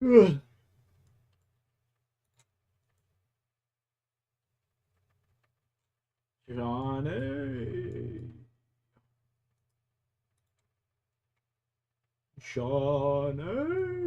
Ugh. Johnny. Johnny.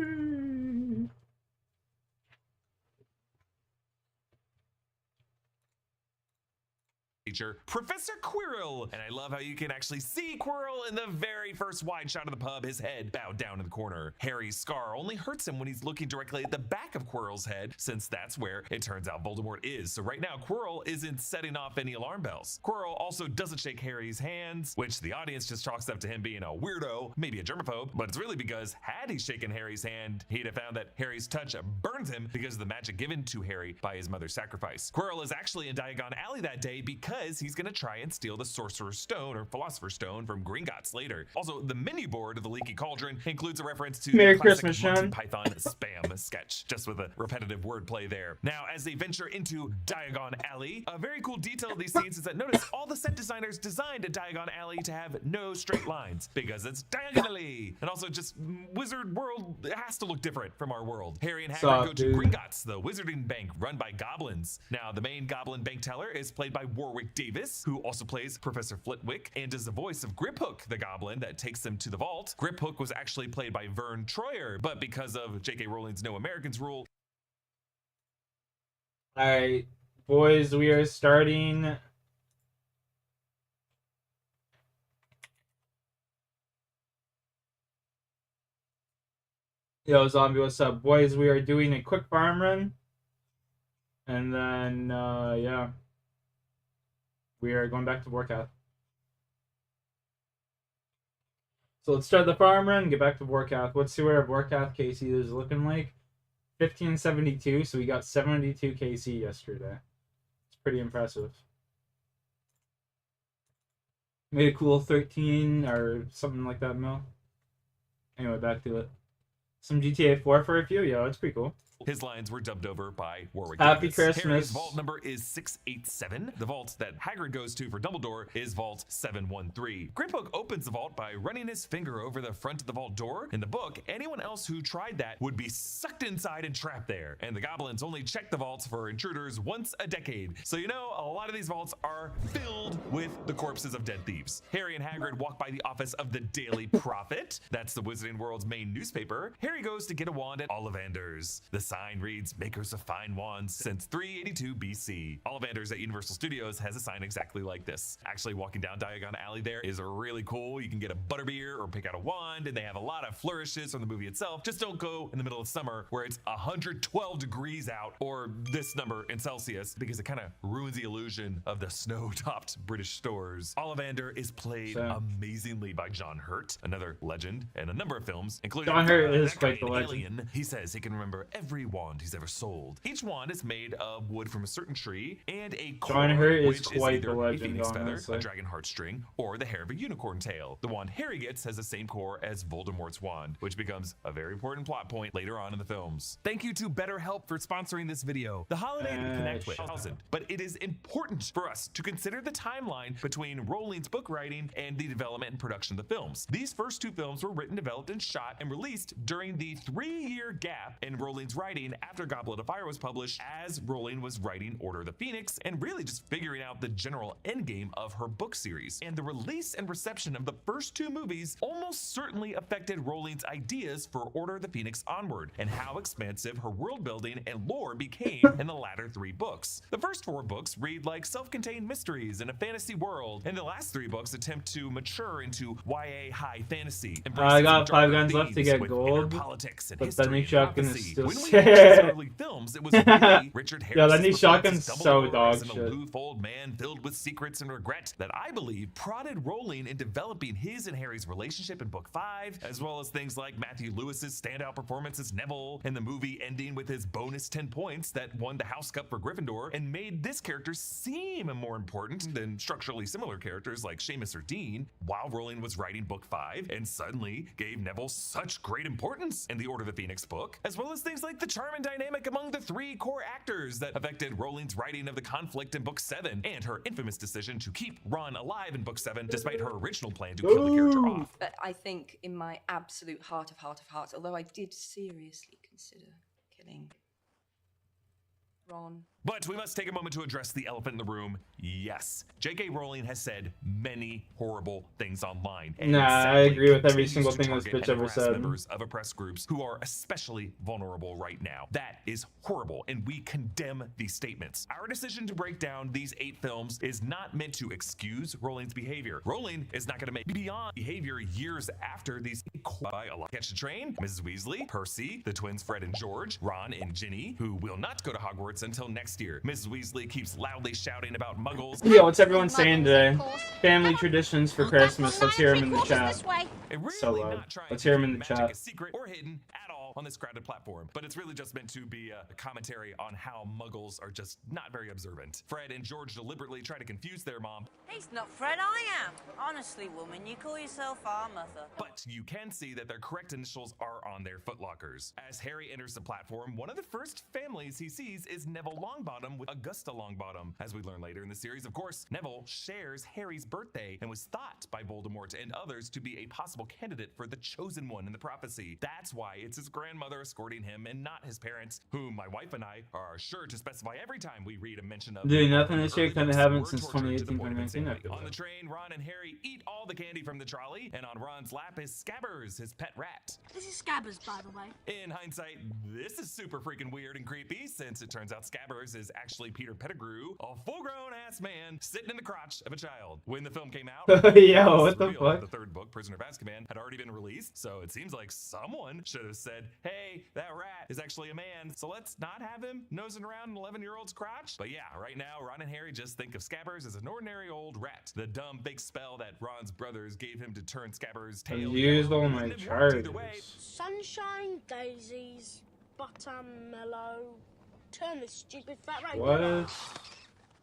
Teacher, Professor Quirrell, and I love how you can actually see Quirrell in the very first wide shot of the pub, his head bowed down in the corner. Harry's scar only hurts him when he's looking directly at the back of Quirrell's head, since that's where it turns out Voldemort is. So right now, Quirrell isn't setting off any alarm bells. Quirrell also doesn't shake Harry's hands, which the audience just chalks up to him being a weirdo, maybe a germaphobe, but it's really because had he shaken Harry's hand, he'd have found that Harry's touch burns him because of the magic given to Harry by his mother's sacrifice. Quirrell is actually in Diagon Alley that day because he's gonna try and steal the Sorcerer's Stone or Philosopher's Stone from Gringotts later. Also, the menu board of the Leaky Cauldron includes a reference to Merry the classic Christmas, Monty Sean. Python spam sketch, just with a repetitive wordplay there. Now, as they venture into Diagon Alley, a very cool detail of these scenes is that notice all the set designers designed a Diagon Alley to have no straight lines because it's diagonally, and also just Wizard World has to look different from our world. Harry and Hagrid go to Gringotts, the wizarding bank run by goblins. Now, the main goblin bank teller is played by Warwick Davis, who also plays Professor Flitwick and is the voice of Griphook, the goblin that takes them to the vault. Griphook was actually played by Vern Troyer, but because of J.K. Rowling's No Americans rule. All right, boys, we are starting. Yo, Zombie, what's up? Boys, we are doing a quick farm run. And then, yeah. We are going back to Vorkath. So let's start the farm run, get back to Vorkath. Let's see where Vorkath Kc is looking like. 1572, so we got 72 Kc yesterday. It's pretty impressive. Made a cool 13 or something like that mil. Anyway, back to it. Some GTA 4 for a few? Yeah, it's pretty cool. His lines were dubbed over by Warwick Happy Davis. Christmas. Harry's vault number is 687. The vault that Hagrid goes to for Dumbledore is vault 713. Griphook opens the vault by running his finger over the front of the vault door. In the book, anyone else who tried that would be sucked inside and trapped there. And the goblins only check the vaults for intruders once a decade. So you know, a lot of these vaults are filled with the corpses of dead thieves. Harry and Hagrid walk by the office of the Daily Prophet. That's the Wizarding World's main newspaper. Harry goes to get a wand at Ollivander's. The sign reads, "Makers of fine wands since 382 BC. Ollivander's at Universal Studios has a sign exactly like this. Actually, walking down Diagon Alley there is really cool. You can get a butterbeer or pick out a wand, and they have a lot of flourishes from the movie itself. Just don't go in the middle of summer where it's 112 degrees out, or this number in Celsius, because it kind of ruins the illusion of the snow-topped British stores. Ollivander is played amazingly by John Hurt, another legend in a number of films, including John Hurt is that quite guy the in legend. Alien. He says he can remember every wand he's ever sold. Each wand is made of wood from a certain tree and a core, John Hurt is which quite either the a legend, phoenix feather, honestly. a dragon heartstring, or the hair of a unicorn tail. The wand Harry gets has the same core as Voldemort's wand, which becomes a very important plot point later on in the films. Thank you to BetterHelp for sponsoring this video. The holiday to connect with, but it is important for us to consider the timeline between Rowling's book writing and the development and production of the films. These first two films were written, developed, and shot and released during the 3-year gap in Rowling's writing after Goblet of Fire was published, as Rowling was writing Order of the Phoenix and really just figuring out the general endgame of her book series. And the release and reception of the first two movies almost certainly affected Rowling's ideas for Order of the Phoenix onward, and how expansive her world building and lore became in the latter 3 books. The first 4 books read like self-contained mysteries in a fantasy world, and the last 3 books attempt to mature into YA high fantasy. I got 5 guns left to get gold, politics and but history that new and shotgun is prophecy. still When we watched shit. these early films, it was really Richard Harris. Yeah, that new shotgun's so dog an shit. aloof old man filled with secrets and regret that I believe prodded Rowling in developing his and Harry's relationship in book 5, as well as things like Matthew Lewis's standout performance as Neville, and the movie ending with his bonus 10 points that won the House Cup for Gryffindor and made this character seem more important than structurally similar characters like Seamus or Dean, while Rowling was writing book 5, and suddenly gave Neville such great importance in the Order of the Phoenix book, as well as things like the charm and dynamic among the 3 core actors that affected Rowling's writing of the conflict in book 7, and her infamous decision to keep Ron alive in book 7 despite her original plan to kill the character off. But I think in my absolute heart of hearts, although I did seriously consider killing Ron. But we must take a moment to address the elephant in the room. Yes, J.K. Rowling has said many horrible things online. And Nah, I sadly agree with every continues single to thing this target bitch and ever harass said. members of oppressed groups who are especially vulnerable right now. That is horrible, and we condemn these statements. Our decision to break down these 8 films is not meant to excuse Rowling's behavior. Rowling is not going to make beyond behavior years after these by a lot. Catch the Train, Mrs. Weasley, Percy, the twins Fred and George, Ron and Ginny, who will not go to Hogwarts until next year. Mrs. Weasley keeps loudly shouting about muggles. Yo, what's everyone saying today? Family traditions for Christmas. Let's hear them in the chat. And really So loud. not trying Let's to hear 'em keep in the magic chat. a secret or hidden at all on this crowded platform, but it's really just meant to be a commentary on how muggles are just not very observant. Fred and George deliberately try to confuse their mom. He's not Fred, I am. Honestly, woman, you call yourself our mother. But you can see that their correct initials are on their footlockers. As Harry enters the platform, one of the first families he sees is Neville Longbottom with Augusta Longbottom. As we learn later in the series, of course, Neville shares Harry's birthday and was thought by Voldemort and others to be a possible candidate for the chosen one in the prophecy. That's why it's his grandmother escorting him and not his parents, whom my wife and I are sure to specify every time we read a mention of. Doing nothing this year, kind of haven't Were since tortured to the 2018, point of 2019. insanity. On the train, Ron and Harry eat all the candy from the trolley, and on Ron's lap is Scabbers, his pet rat. This is Scabbers, by the way. In hindsight, this is super freaking weird and creepy, since it turns out Scabbers is actually Peter Pettigrew, a full-grown ass man sitting in the crotch of a child. When the film came out, Yo, what the revealed fuck? The third book, Prisoner of Azkaban, had already been released, so it seems like someone should have said, hey, that rat is actually a man, so let's not have him nosing around an 11-year-old's crotch. But yeah, right now, Ron and Harry just think of Scabbers as an ordinary old rat. The dumb fake spell that Ron's brothers gave him to turn Scabbers' tail. I've used all my wouldn't have worked either charges. way. Sunshine, daisies, buttermellow. Turn this stupid fat rat. What?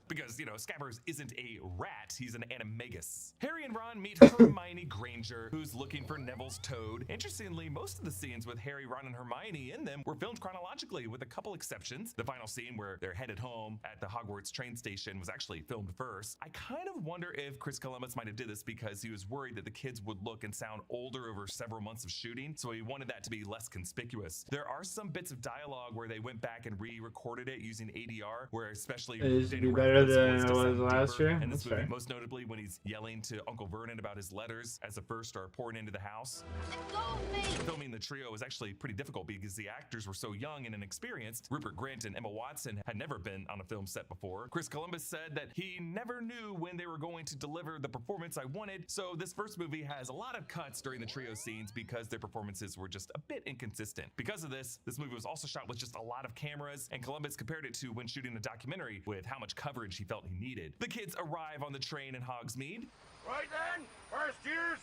Because, you know, Scabbers isn't a rat, he's an animagus. Harry and Ron meet Hermione Granger, who's looking for Neville's toad. Interestingly, most of the scenes with Harry, Ron, and Hermione in them were filmed chronologically, with a couple exceptions. The final scene where they're headed home at the Hogwarts train station was actually filmed first. I kind of wonder if Chris Columbus might have did this because he was worried that the kids would look and sound older over several months of shooting, so he wanted that to be less conspicuous. There are some bits of dialogue where they went back and re-recorded it using ADR, where especially Is Daniel be better Radcliffe's than voice it does was sound last deeper year? in this That's movie, fair. most notably when he's yelling to Uncle Vernon about his letters as the first are pouring into the house. Let go of me. Filming the trio was actually pretty difficult because the actors were so young and inexperienced. Rupert Grint and Emma Watson had never been on a film set before. Chris Columbus said that he never knew when they were going to deliver the performance I wanted, so this first movie has a lot of cuts during the trio scenes because their performances were just a bit inconsistent. Because of this movie was also shot with just a lot of cameras, and Columbus compared it to when shooting a documentary with how much coverage he felt he needed. The kids arrive on the train in Hogsmeade. Right then, first years,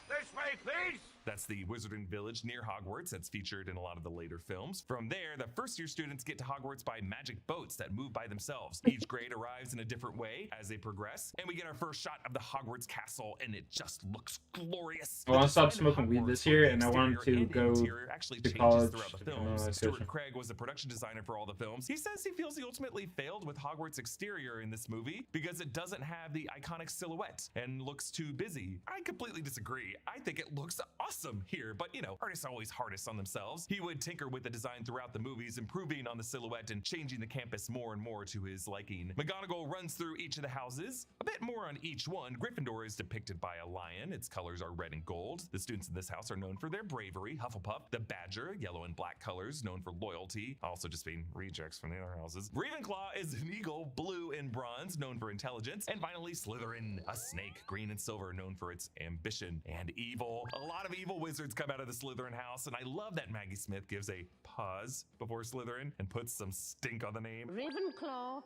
this way, please. That's the Wizarding Village near Hogwarts that's featured in a lot of the later films. From there, the first-year students get to Hogwarts by magic boats that move by themselves. Each grade arrives in a different way as they progress, and we get our first shot of the Hogwarts castle, and it just looks glorious. I want The to stop design of smoking weed Hogwarts, this both year, the and I wanted exterior to and go interior actually to changes college throughout the to films. become a Stuart electrician. Craig was the production designer for all the films. He says he feels he ultimately failed with Hogwarts exterior in this movie because it doesn't have the iconic silhouette and looks too busy. I completely disagree. I think it looks awesome here, but you know, artists are always hardest on themselves. He would tinker with the design throughout the movies, improving on the silhouette and changing the campus more and more to his liking. McGonagall runs through each of the houses, a bit more on each one. Gryffindor is depicted by a lion. Its colors are red and gold. The students in this house are known for their bravery. Hufflepuff, the badger, yellow and black colors, known for loyalty, also just being rejects from the other houses. Ravenclaw is an eagle, blue and bronze, known for intelligence. And finally, Slytherin, a snake, green and silver, known for its ambition and evil. A lot of evil wizards come out of the Slytherin house, and I love that Maggie Smith gives a pause before Slytherin and puts some stink on the name, Ravenclaw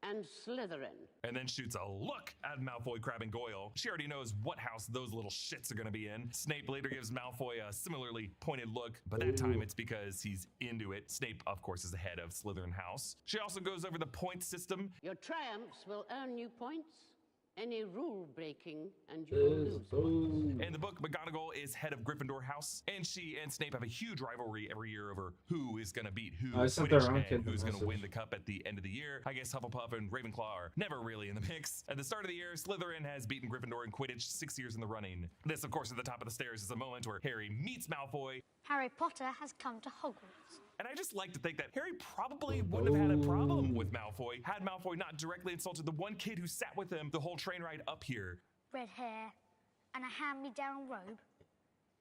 and Slytherin. and then shoots a look at Malfoy, Crabbe, and Goyle. She already knows what house those little shits are gonna be in. Snape later gives Malfoy a similarly pointed look, but that time it's because he's into it. Snape, of course, is the head of Slytherin house. She also goes over the point system. Your triumphs will earn you points any rule breaking, and you will lose points. In the book, McGonagall is head of Gryffindor House, and she and Snape have a huge rivalry every year over who is going to beat who I in sent the Quidditch wrong and kid the who's going to win message. the cup at the end of the year. I guess Hufflepuff and Ravenclaw are never really in the mix. At the start of the year, Slytherin has beaten Gryffindor in Quidditch 6 years in the running. This, of course, at the top of the stairs is a moment where Harry meets Malfoy, Harry Potter has come to Hogwarts. and I just like to think that Harry probably wouldn't have had a problem with Malfoy had Malfoy not directly insulted the one kid who sat with him the whole train ride up here. Red hair and a hand-me-down robe.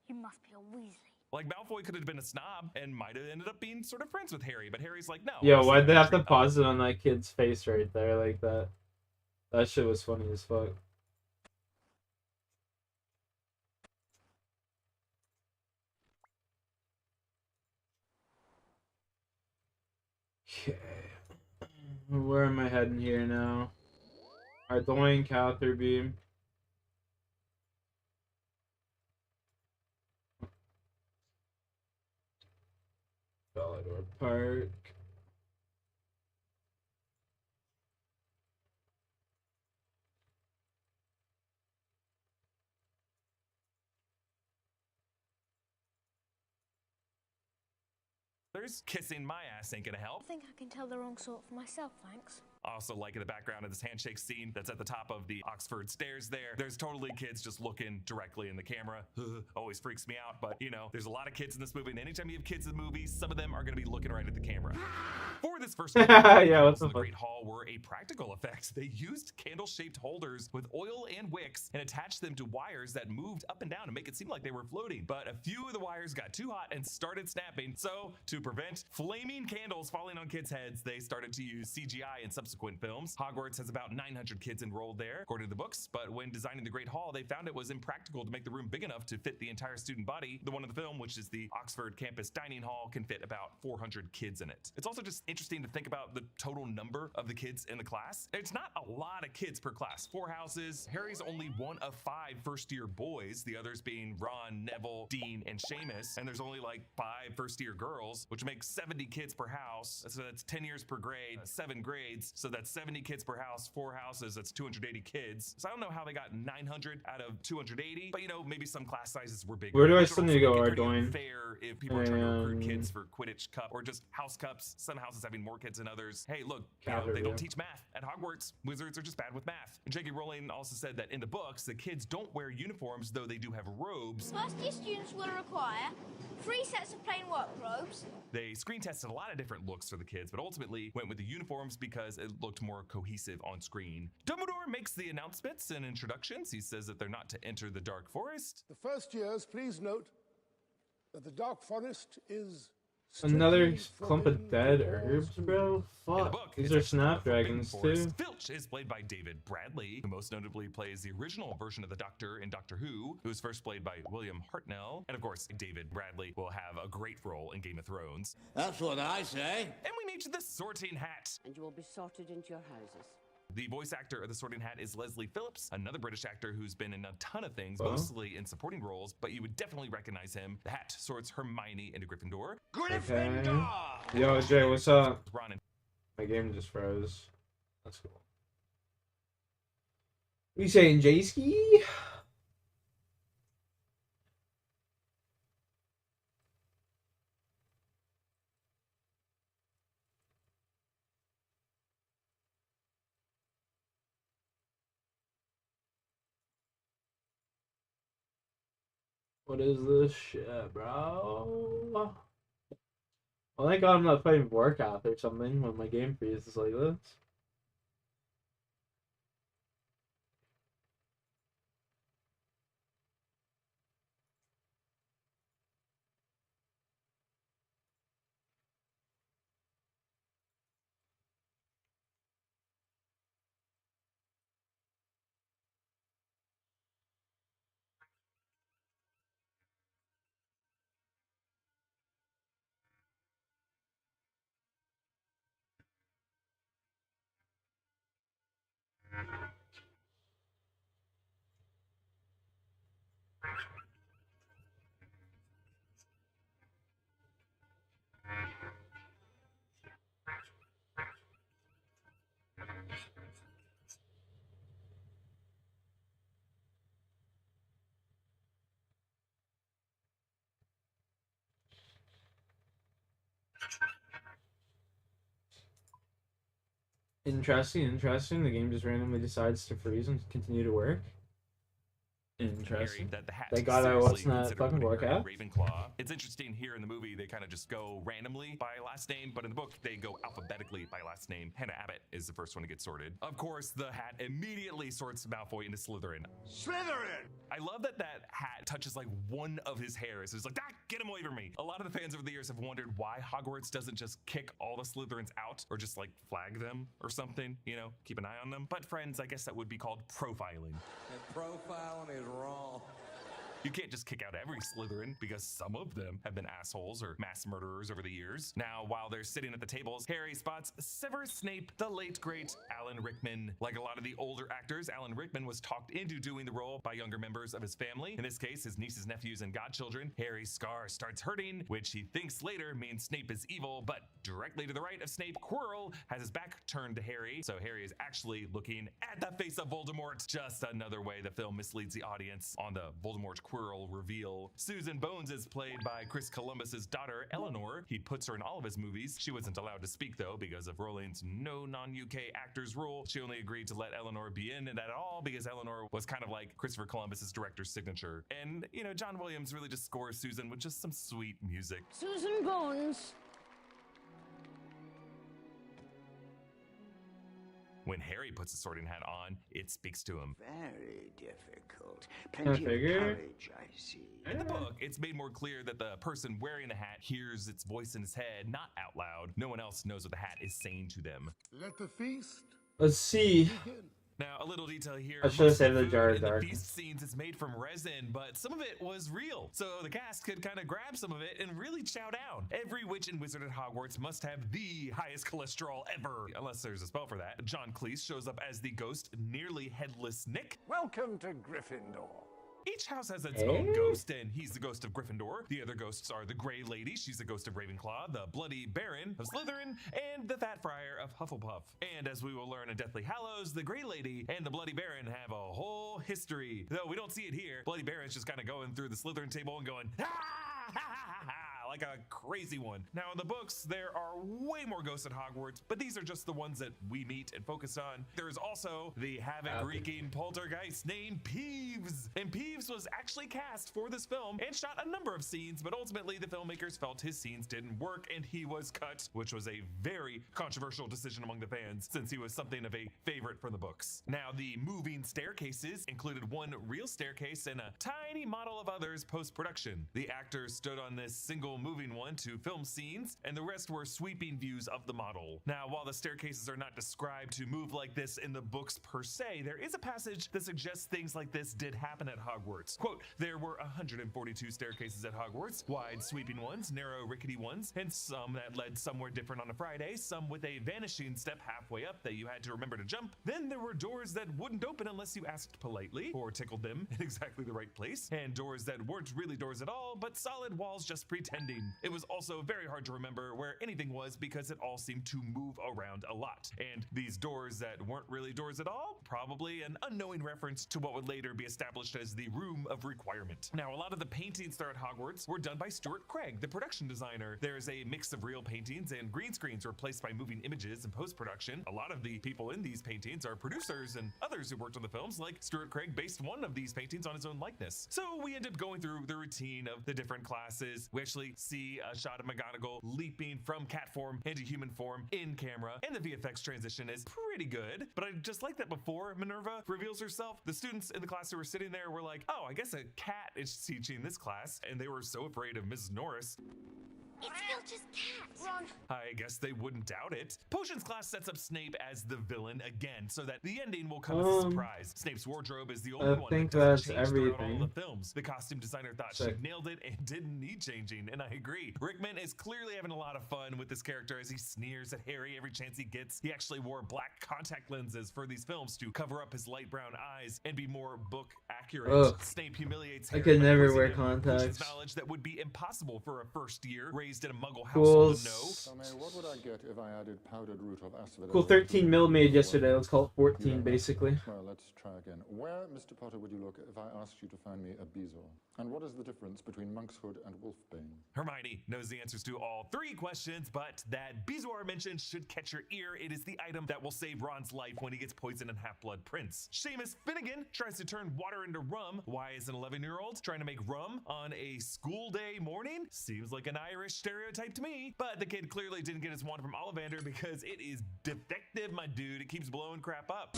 You must be a Weasley. Like, Malfoy could have been a snob and might have ended up being sort of friends with Harry, but Harry's like, no. Yo, I'm why'd they have to straight up. pause it on that kid's face right there like that? That shit was funny as fuck. Okay. Where am I heading here now? Ardoin, Catherby. Bellador Park. There's kissing my ass ain't gonna help. I think I can tell the wrong sort for myself, thanks. Also, like in the background of this handshake scene that's at the top of the Oxford stairs there's totally kids just looking directly in the camera. Always freaks me out, but you know, there's a lot of kids in this movie, and anytime you have kids in movies, some of them are gonna be looking right at the camera. For this first Yeah, what's the the fuck? Great Hall were a practical effect. They used candle-shaped holders with oil and wicks and attached them to wires that moved up and down to make it seem like they were floating. But a few of the wires got too hot and started snapping. So, to prevent flaming candles falling on kids' heads, they started to use CGI in subsequent films. Hogwarts has about 900 kids enrolled there, according to the books, but when designing the Great Hall, they found it was impractical to make the room big enough to fit the entire student body. The one in the film, which is the Oxford Campus Dining Hall, can fit about 400 kids in it. It's also just interesting to think about the total number of the kids in the class. It's not a lot of kids per class. 4 houses. Harry's only one of 5 first-year boys, the others being Ron, Neville, Dean, and Seamus, and there's only like 5 first-year girls, which makes 70 kids per house. So that's 10 years per grade, 7 grades, so that's 70 kids per house, 4 houses, that's 280 kids. So I don't know how they got 900 out of 280, but you know, maybe some class sizes were bigger. Where do I Which still would need to also go, make it pretty Ardoin? unfair if people are trying to recruit And- kids for Quidditch Cup or just house cups, some houses having more kids than others. Hey, look, you know, they Calvary, don't yeah. teach math. At Hogwarts, wizards are just bad with math. And J.K. Rowling also said that in the books, the kids don't wear uniforms, though they do have robes. First year students will require 3 sets of plain work robes. They screen tested a lot of different looks for the kids, but ultimately went with the uniforms because it looked more cohesive on screen. Dumbledore makes the announcements and introductions. He says that they're not to enter the Dark Forest. The first years, please note that the Dark Forest is Another strictly clump of forbidden dead to all herbs, bro? In the Fuck. book, These it's are actually called the snapdragons Forbidden too. Forest. Filch is played by David Bradley, who most notably plays the original version of the Doctor in Doctor Who, who was first played by William Hartnell. And of course, David Bradley will have a great role in Game of Thrones. That's what I say. And we meet the Sorting Hat. And you will be sorted into your houses. The voice actor of the Sorting Hat is Leslie Phillips, another British actor who's been in a ton of things, Wow. mostly in supporting roles, but you would definitely recognize him. The Hat sorts Hermione into Gryffindor. Gryffindor! Yo, Jay, what's up? Ron and My game just froze. That's cool. What you saying, Jayski? What is this shit, bro? Well, thank God I'm not playing Vorkath or something when my game freezes like this. Interesting. The game just randomly decides to freeze and continue to work. Interesting. That the hat They got out what's seriously not considered fucking putting her in Vorkath. Ravenclaw. It's interesting here in the movie they kind of just go randomly by last name, but in the book they go alphabetically by last name. Hannah Abbott is the first one to get sorted. Of course, the hat immediately sorts Malfoy into Slytherin. Slytherin! I love that hat touches like one of his hairs. It's like, get him away from me. A lot of the fans over the years have wondered why Hogwarts doesn't just kick all the Slytherins out or just like flag them or something, you know, keep an eye on them. But friends, I guess that would be called profiling. And profiling is wrong. You can't just kick out every Slytherin because some of them have been assholes or mass murderers over the years. Now, while they're sitting at the tables, Harry spots Severus Snape, the late great Alan Rickman. Like a lot of the older actors, Alan Rickman was talked into doing the role by younger members of his family. In this case, his nieces, nephews, and godchildren. Harry's scar starts hurting, which he thinks later means Snape is evil, but directly to the right of Snape, Quirrell has his back turned to Harry, so Harry is actually looking at the face of Voldemort. Just another way the film misleads the audience on the Voldemort Quirrell reveal. Susan Bones is played by Chris Columbus's daughter, Eleanor. He puts her in all of his movies. She wasn't allowed to speak though because of Rowling's no non-UK actors rule. She only agreed to let Eleanor be in it at all because Eleanor was kind of like Christopher Columbus's director's signature. And, you know, John Williams really just scores Susan with just some sweet music. Susan Bones. When Harry puts the sorting hat on, it speaks to him. Very difficult. I Plenty of figure. courage, I see. In the book, it's made more clear that the person wearing the hat hears its voice in his head, not out loud. No one else knows what the hat is saying to them. Let the feast Let's see. begin. Now, a little detail here. I should have most saved of the jar of food in the darkness. feast scenes is made from resin, but some of it was real. So the cast could kind of grab some of it and really chow down. Every witch and wizard at Hogwarts must have the highest cholesterol ever, unless there's a spell for that. John Cleese shows up as the ghost, nearly headless Nick. Welcome to Gryffindor. Each house has its own ghost, and he's the ghost of Gryffindor. The other ghosts are the Grey Lady, she's the ghost of Ravenclaw, the Bloody Baron of Slytherin, and the Fat Friar of Hufflepuff. And as we will learn in Deathly Hallows, the Grey Lady and the Bloody Baron have a whole history. Though we don't see it here, Bloody Baron's just kind of going through the Slytherin table and going, ah! Ha, ha, ha, ha, like a crazy one. Now in the books, there are way more ghosts at Hogwarts, but these are just the ones that we meet and focus on. There's also the havoc-wreaking poltergeist named Peeves. And Peeves was actually cast for this film and shot a number of scenes, but ultimately the filmmakers felt his scenes didn't work and he was cut, which was a very controversial decision among the fans since he was something of a favorite from the books. Now the moving staircases included one real staircase and a tiny model of others post-production. The actors stood on this single moving one to film scenes, and the rest were sweeping views of the model. Now, while the staircases are not described to move like this in the books per se, there is a passage that suggests things like this did happen at Hogwarts. Quote, there were 142 staircases at Hogwarts, wide sweeping ones, narrow rickety ones, and some that led somewhere different on a Friday, some with a vanishing step halfway up that you had to remember to jump. Then there were doors that wouldn't open unless you asked politely or tickled them in exactly the right place, and doors that weren't really doors at all, but solid walls just pretending. It was also very hard to remember where anything was because it all seemed to move around a lot. And these doors that weren't really doors at all, probably an unknowing reference to what would later be established as the Room of Requirement. Now, a lot of the paintings there at Hogwarts were done by Stuart Craig, the production designer. There's a mix of real paintings and green screens replaced by moving images in post-production. A lot of the people in these paintings are producers and others who worked on the films, like Stuart Craig based one of these paintings on his own likeness. So we end up going through the routine of the different classes. We actually see a shot of McGonagall leaping from cat form into human form in camera, and the VFX transition is pretty good. But I just like that before Minerva reveals herself, the students in the class who were sitting there were like, oh, I guess a cat is teaching this class, and they were so afraid of Mrs. Norris. It's Filch's cat. Ron. I guess they wouldn't doubt it. Potions class sets up Snape as the villain again, so that the ending will come as a surprise. Snape's wardrobe is the only one that doesn't change throughout all the films. The costume designer thought she nailed it and didn't need changing, and I agree. Rickman is clearly having a lot of fun with this character as he sneers at Harry every chance he gets. He actually wore black contact lenses for these films to cover up his light brown eyes and be more book accurate. Ugh. Snape humiliates Harry. I could never wear contacts. contacts. Knowledge that would be impossible for a first-year raised in a muggle Cool. household, no. So, May, what would I get if I added powdered root of asphodel? Cool 13 mil made yesterday. Let's call it 14, basically. Well, let's try again. Where, Mr. Potter, would you look if I asked you to find me a bezoar? And what is the difference between monkshood and wolfbane? Hermione knows the answers to all 3 questions, but that bezoar mentioned should catch your ear. It is the item that will save Ron's life when he gets poisoned in Half-Blood Prince. Seamus Finnegan tries to turn water into rum. Why is an 11-year-old trying to make rum on a school day morning? Seems like an Irish stereotype to me, but the kid clearly didn't get his wand from Ollivander because it is defective, my dude. It keeps blowing crap up.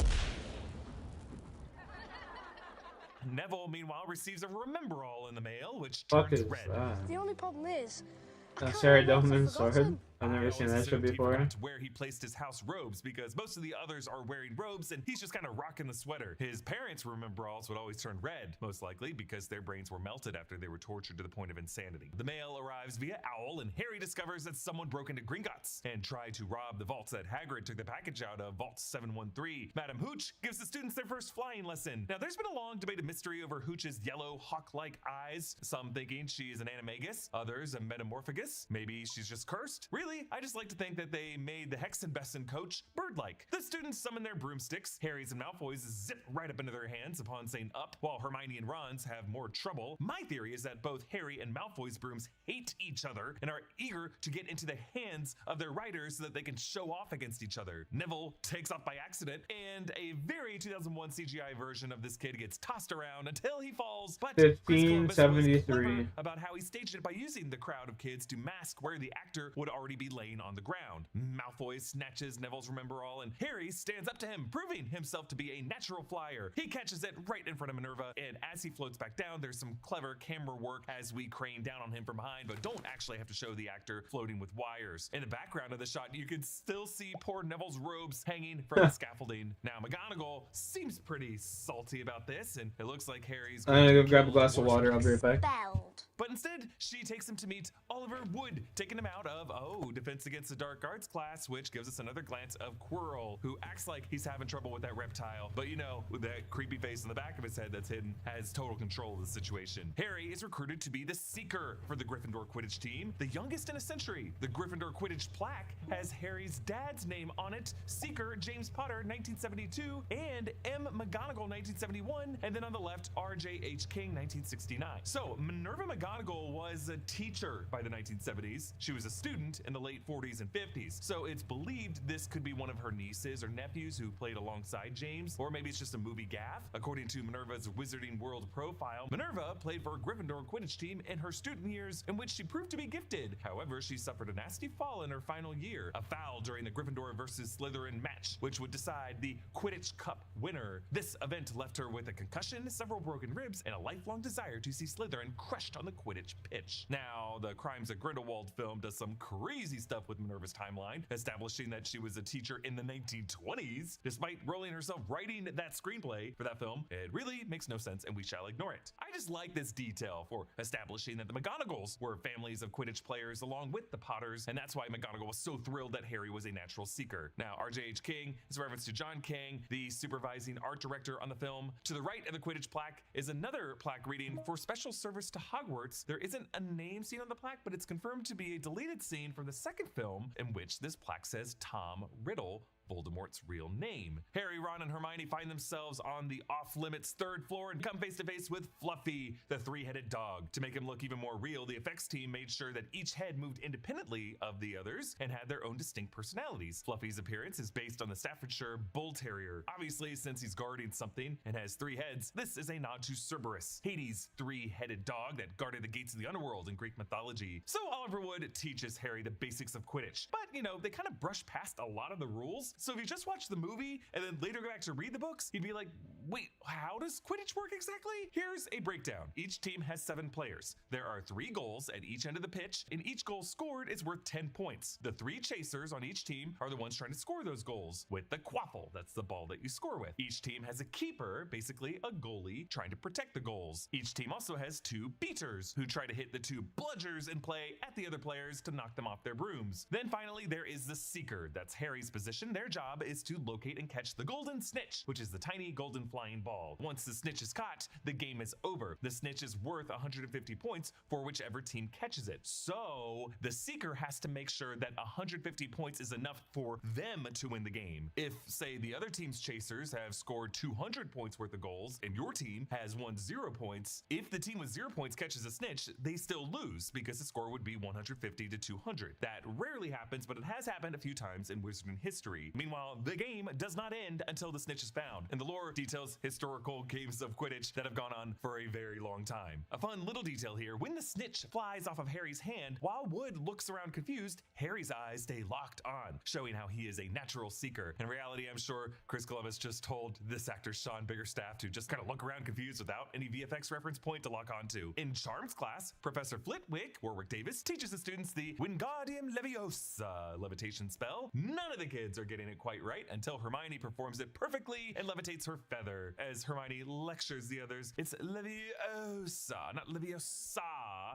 Neville, meanwhile, receives a Remember-All in the mail, which turns red. The only problem is, Sarah Doman's sword. I've never seen that show He before. forgot where he placed his house robes because most of the others are wearing robes and he's just kind of rocking the sweater. His parents' Remember-Alls would always turn red, most likely because their brains were melted after they were tortured to the point of insanity. The mail arrives via Owl and Harry discovers that someone broke into Gringotts and tried to rob the vaults that Hagrid took the package out of, Vault 713. Madam Hooch gives the students their first flying lesson. Now, there's been a long debate of mystery over Hooch's yellow hawk-like eyes. Some thinking she is an animagus, others a metamorphagus. Maybe she's just cursed. Really, I just like to think that they made the Hexenbesson coach bird-like. The students summon their broomsticks. Harry's and Malfoy's zip right up into their hands upon saying up, while Hermione and Ron's have more trouble. My theory is that both Harry and Malfoy's brooms hate each other and are eager to get into the hands of their riders so that they can show off against each other. Neville takes off by accident, and a very 2001 CGI version of this kid gets tossed around until he falls. But 1573 about how he staged it by using the crowd of kids to mask where the actor would already be laying on the ground. Malfoy snatches Neville's Remember-All and Harry stands up to him, proving himself to be a natural flyer. He catches it right in front of Minerva, and as he floats back down, there's some clever camera work as we crane down on him from behind, but don't actually have to show the actor floating with wires. In the background of the shot, you can still see poor Neville's robes hanging from the scaffolding. Now, McGonagall seems pretty salty about this, and it looks like Harry's I'm gonna go grab a glass of water. I'll be right back. But instead, she takes him to meet Oliver Wood, taking him out of, Defense Against the Dark Arts class, which gives us another glance of Quirrell, who acts like he's having trouble with that reptile, but you know, with that creepy face in the back of his head that's hidden, has total control of the situation. Harry is recruited to be the Seeker for the Gryffindor Quidditch team, the youngest in a century. The Gryffindor Quidditch plaque has Harry's dad's name on it, Seeker James Potter 1972, and M. McGonagall 1971, and then on the left, R.J.H. King 1969. So Minerva McGonagall was a teacher by the 1970s. She was a student in the late 40s and 50s. So it's believed this could be one of her nieces or nephews who played alongside James, or maybe it's just a movie gaffe. According to Minerva's Wizarding World profile, Minerva played for a Gryffindor Quidditch team in her student years, in which she proved to be gifted. However, she suffered a nasty fall in her final year, a foul during the Gryffindor versus Slytherin match, which would decide the Quidditch Cup winner. This event left her with a concussion, several broken ribs, and a lifelong desire to see Slytherin crushed on the Quidditch pitch. Now, the Crimes of Grindelwald film does some crazy stuff with Minerva's timeline, establishing that she was a teacher in the 1920s. Despite rolling herself writing that screenplay for that film, it really makes no sense and we shall ignore it. I just like this detail for establishing that the McGonagalls were families of Quidditch players along with the Potters, and that's why McGonagall was so thrilled that Harry was a natural seeker. Now, R.J.H. King is a reference to John King, the supervising art director on the film. To the right of the Quidditch plaque is another plaque reading, "For special service to Hogwarts." There isn't a name seen on the plaque, but it's confirmed to be a deleted scene from the second film in which this plaque says Tom Riddle, Voldemort's real name. Harry, Ron, and Hermione find themselves on the off-limits third floor and come face to face with Fluffy, the three-headed dog. To make him look even more real, the effects team made sure that each head moved independently of the others and had their own distinct personalities. Fluffy's appearance is based on the Staffordshire Bull Terrier. Obviously, since he's guarding something and has 3 heads, this is a nod to Cerberus, Hades' 3-headed dog that guarded the gates of the underworld in Greek mythology. So Oliver Wood teaches Harry the basics of Quidditch, but you know, they kind of brush past a lot of the rules. So if you just watch the movie and then later go back to read the books, you'd be like, wait, how does Quidditch work exactly? Here's a breakdown. Each team has 7 players. There are 3 goals at each end of the pitch, and each goal scored is worth 10 points. The 3 chasers on each team are the ones trying to score those goals with the quaffle. That's the ball that you score with. Each team has a keeper, basically a goalie, trying to protect the goals. Each team also has 2 beaters, who try to hit the 2 bludgers in play at the other players to knock them off their brooms. Then finally, there is the seeker. That's Harry's position. Their job is to locate and catch the golden snitch, which is the tiny golden fly flying ball. Once the snitch is caught, the game is over. The snitch is worth 150 points for whichever team catches it. So the seeker has to make sure that 150 points is enough for them to win the game. If, say, the other team's chasers have scored 200 points worth of goals and your team has won 0 points, if the team with 0 points catches a snitch, they still lose because the score would be 150 to 200. That rarely happens, but it has happened a few times in Wizarding history. Meanwhile, the game does not end until the snitch is found, and the lore details historical games of Quidditch that have gone on for a very long time. A fun little detail here, when the snitch flies off of Harry's hand, while Wood looks around confused, Harry's eyes stay locked on, showing how he is a natural seeker. In reality, I'm sure Chris Columbus just told this actor Sean Biggerstaff to just kind of look around confused without any VFX reference point to lock onto. In Charms class, Professor Flitwick, Warwick Davis, teaches the students the Wingardium Leviosa levitation spell. None of the kids are getting it quite right until Hermione performs it perfectly and levitates her feather. As Hermione lectures the others, it's Leviosa, not Leviosa.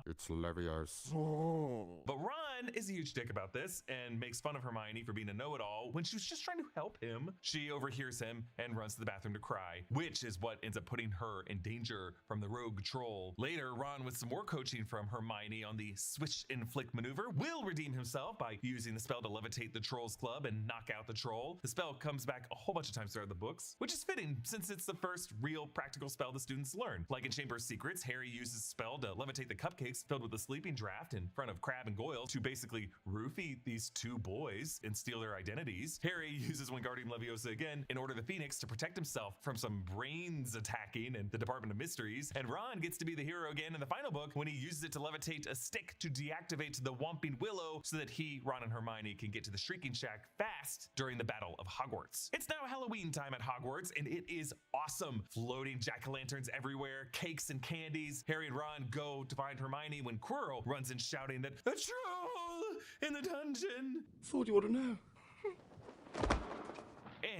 It's Leviosa. But Ron is a huge dick about this and makes fun of Hermione for being a know-it-all when she was just trying to help him. She overhears him and runs to the bathroom to cry, which is what ends up putting her in danger from the rogue troll. Later, Ron, with some more coaching from Hermione on the switch and flick maneuver, will redeem himself by using the spell to levitate the Trolls Club and knock out the troll. The spell comes back a whole bunch of times throughout the books, which is fitting since it's the first real practical spell the students learn. Like in Chamber of Secrets, Harry uses the spell to levitate the cupcakes filled with a sleeping draft in front of Crabbe and Goyle to basically roofie these two boys and steal their identities. Harry uses Wingardium Leviosa again in order the Phoenix to protect himself from some brains attacking in the Department of Mysteries, and Ron gets to be the hero again in the final book when he uses it to levitate a stick to deactivate the Whomping Willow so that he, Ron, and Hermione can get to the Shrieking Shack fast during the Battle of Hogwarts. It's now Halloween time at Hogwarts, and it is awesome. Floating jack-o'-lanterns everywhere, cakes and candies. Harry and Ron go to find Hermione when Quirrell runs in shouting that a troll in the dungeon. Thought you ought to know.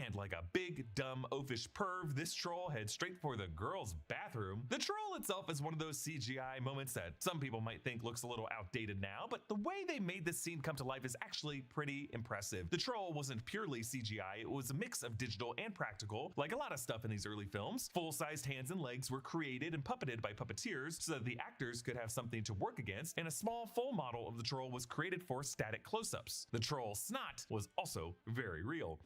And like a big, dumb, oafish perv, this troll heads straight for the girls' bathroom. The troll itself is one of those CGI moments that some people might think looks a little outdated now, but the way they made this scene come to life is actually pretty impressive. The troll wasn't purely CGI, it was a mix of digital and practical, like a lot of stuff in these early films. Full-sized hands and legs were created and puppeted by puppeteers so that the actors could have something to work against, and a small full model of the troll was created for static close-ups. The troll snot was also very real.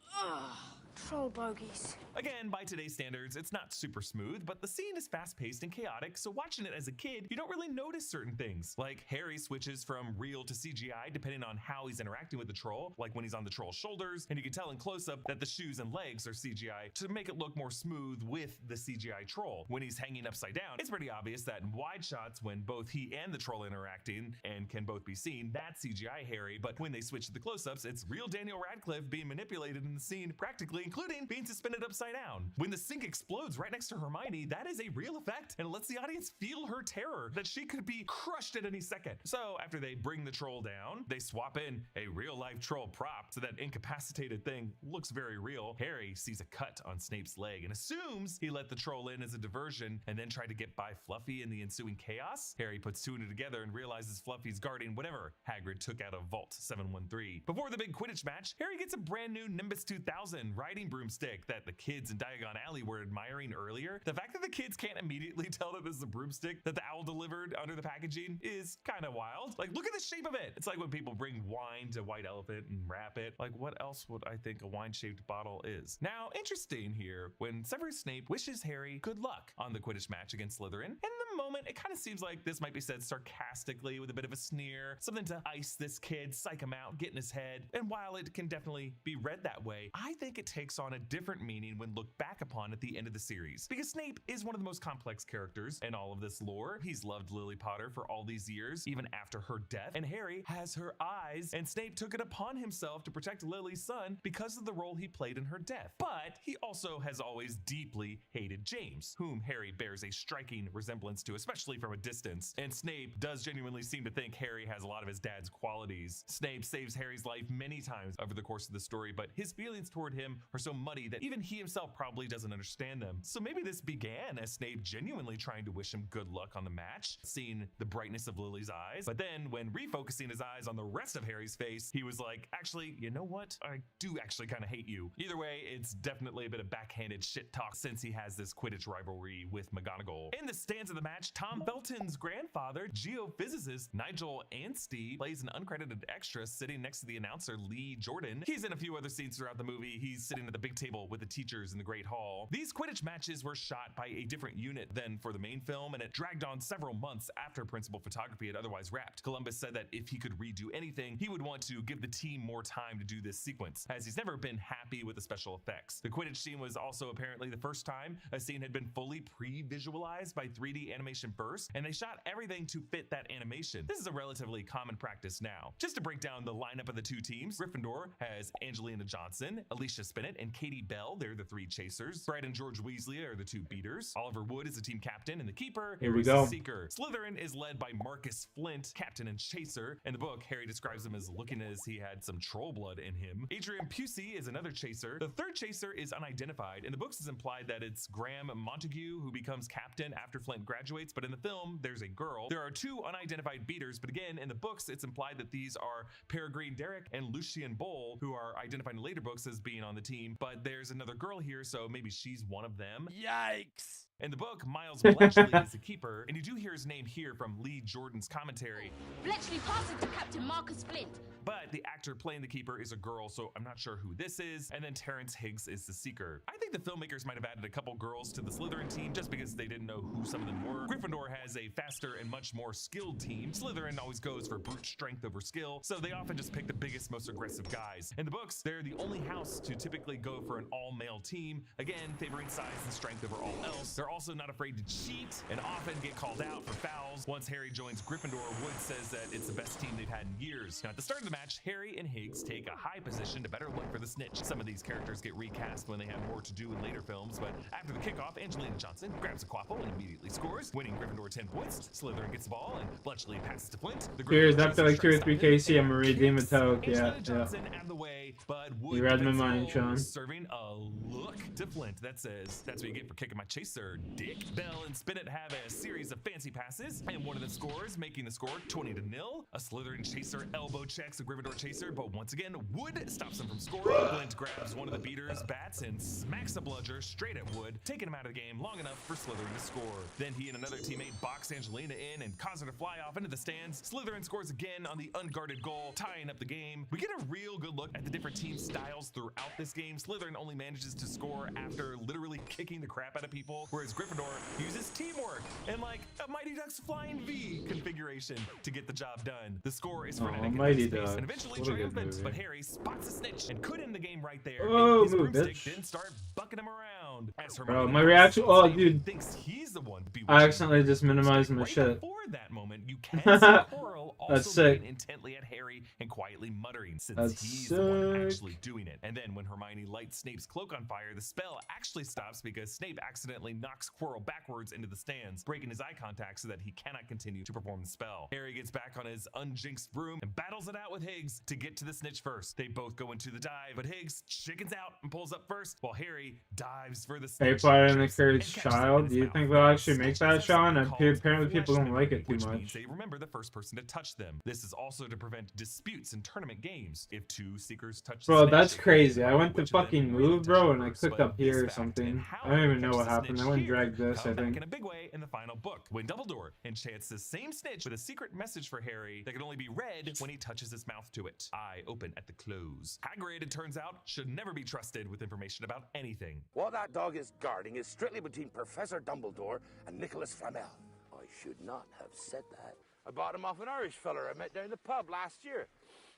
Troll bogies. Again, by today's standards, it's not super smooth, but the scene is fast-paced and chaotic, so watching it as a kid, you don't really notice certain things. Like Harry switches from real to CGI depending on how he's interacting with the troll, like when he's on the troll's shoulders, and you can tell in close-up that the shoes and legs are CGI to make it look more smooth with the CGI troll. When he's hanging upside down, it's pretty obvious that in wide shots, when both he and the troll are interacting and can both be seen, that's CGI Harry, but when they switch to the close-ups, it's real Daniel Radcliffe being manipulated in the scene practically, including being suspended upside down. When the sink explodes right next to Hermione, that is a real effect and lets the audience feel her terror that she could be crushed at any second. So after they bring the troll down, they swap in a real life troll prop so that incapacitated thing looks very real. Harry sees a cut on Snape's leg and assumes he let the troll in as a diversion and then tried to get by Fluffy in the ensuing chaos. Harry puts two and two together and realizes Fluffy's guarding whatever Hagrid took out of Vault 713. Before the big Quidditch match, Harry gets a brand new Nimbus 2000 riding broomstick that the kids in Diagon Alley were admiring earlier. The fact that the kids can't immediately tell that this is a broomstick that the owl delivered under the packaging is kind of wild. Like, look at the shape of it. It's like when people bring wine to White Elephant and wrap it. Like, what else would I think a wine-shaped bottle is? Now, interesting here, when Severus Snape wishes Harry good luck on the Quidditch match against Slytherin, in the moment, it kind of seems like this might be said sarcastically with a bit of a sneer, something to ice this kid, psych him out, get in his head. And while it can definitely be read that way, I think it takes on a different meaning when looked back upon at the end of the series. Because Snape is one of the most complex characters in all of this lore. He's loved Lily Potter for all these years, even after her death, and Harry has her eyes, and Snape took it upon himself to protect Lily's son because of the role he played in her death. But he also has always deeply hated James, whom Harry bears a striking resemblance to, especially from a distance. And Snape does genuinely seem to think Harry has a lot of his dad's qualities. Snape saves Harry's life many times over the course of the story, but his feelings toward him are so muddy that even he himself probably doesn't understand them. So maybe this began as Snape genuinely trying to wish him good luck on the match, seeing the brightness of Lily's eyes, but then when refocusing his eyes on the rest of Harry's face, he was like, actually, you know what? I do actually kind of hate you. Either way, it's definitely a bit of backhanded shit talk since he has this Quidditch rivalry with McGonagall. In the stands of the match, Tom Felton's grandfather, geophysicist Nigel Anstey, plays an uncredited extra sitting next to the announcer Lee Jordan. He's in a few other scenes throughout the movie. He's sitting at the big table with the teachers in the Great Hall. These Quidditch matches were shot by a different unit than for the main film, and it dragged on several months after principal photography had otherwise wrapped. Columbus said that if he could redo anything, he would want to give the team more time to do this sequence, as he's never been happy with the special effects. The Quidditch scene was also apparently the first time a scene had been fully pre-visualized by 3D animation first, and they shot everything to fit that animation. This is a relatively common practice now. Just to break down the lineup of the two teams, Gryffindor has Angelina Johnson, Alicia Spinnet, and Katie Bell. They're the three chasers. Fred and George Weasley are the two beaters. Oliver Wood is the team captain and the keeper. Here we Harry's go. the seeker. Slytherin is led by Marcus Flint, captain and chaser. In the book, Harry describes him as looking as he had some troll blood in him. Adrian Pusey is another chaser. The third chaser is unidentified. In the books, it's implied that it's Graham Montague who becomes captain after Flint graduates, but in the film, there's a girl. There are two unidentified beaters, but again, in the books, it's implied that these are Peregrine Derrick and Lucian Bowl, who are identified in later books as being on the team, but there's another girl here, so maybe she's one of them. Yikes! In the book, Miles Bletchley is the keeper, and you do hear his name here from Lee Jordan's commentary. Bletchley passes to Captain Marcus Flint. But the actor playing the keeper is a girl, so I'm not sure who this is. And then Terrence Higgs is the seeker. I think the filmmakers might have added a couple girls to the Slytherin team just because they didn't know who some of them were. Gryffindor has a faster and much more skilled team. Slytherin always goes for brute strength over skill, so they often just pick the biggest, most aggressive guys. In the books, they're the only house to typically go for an all-male team, again, favoring size and strength over all else. They're also not afraid to cheat and often get called out for fouls. Once Harry joins Gryffindor, Wood says that it's the best team they've had in years. Now, at the start of the match, Harry and Higgs take a high position to better look for the snitch. Some of these characters get recast when they have more to do in later films, but after the kickoff, Angelina Johnson grabs a quaffle and immediately scores, winning Gryffindor 10 points. Slytherin gets the ball, and Bletchley passes to Flint. Here's after like 2 or 3 KC, I'm gonna redeem a toke. Yeah, Johnson out of the way, but Wood you read my mind, Sean. Serving a look to Flint that says, "That's what you get for kicking my chaser, dick." Bell and Spinnet have a series of fancy passes, and one of them scores, making the score 20-0. A Slytherin chaser elbow checks a Gryffindor chaser, but once again, Wood stops him from scoring. Flint grabs one of the beaters' bats and smacks a bludger straight at Wood, taking him out of the game long enough for Slytherin to score. Then he and another teammate box Angelina in and cause her to fly off into the stands. Slytherin scores again on the unguarded goal, tying up the game. We get a real good look at the different team styles throughout this game. Slytherin only manages to score after literally kicking the crap out of people, whereas Gryffindor uses teamwork and like a Mighty Ducks Flying V configuration to get the job done. The score is frenetic Mighty Ducks, and eventually triumphant, but Harry spots a snitch and could end the game right there. Oh, his broomstick bitch. didn't start bucking him around. As Bro, my reaction, oh dude, thinks he's the one I accidentally just minimized my right shit. Before that moment, you can see Quirrell That's also sick. looking intently at Harry and quietly muttering, since That's he's the one sick. actually doing it. And then when Hermione lights Snape's cloak on fire, the spell actually stops because Snape accidentally knocks Quirrell backwards into the stands, breaking his eye contact so that he cannot continue to perform the spell. Harry gets back on his unjinxed broom and battles it out with Higgs to get to the snitch first. They both go into the dive, but Higgs chickens out and pulls up first, while Harry dives for the snitch. Fire and the Cursed Child. Do you think they'll actually make that, Sean? Apparently people don't like it too which means much. they remember the first person to touch them. This is also to prevent disputes in tournament games. If two seekers touch the Bro, snitch, that's crazy. I went to which of them fucking really move, touch bro, it and I first, clicked but up here this or fact something. and how I don't even it know catches what the happened. I snitch went and here dragged this, I come back think. in a big way in the final book, when Dumbledore enchants the same snitch with a secret message for Harry that can only be read when he touches his mouth to it. Eye open at the close. Hagrid, it turns out, should never be trusted with information about anything. What that dog is guarding is strictly between Professor Dumbledore and Nicholas Flamel. I should not have said that. I bought him off an Irish feller I met down the pub last year.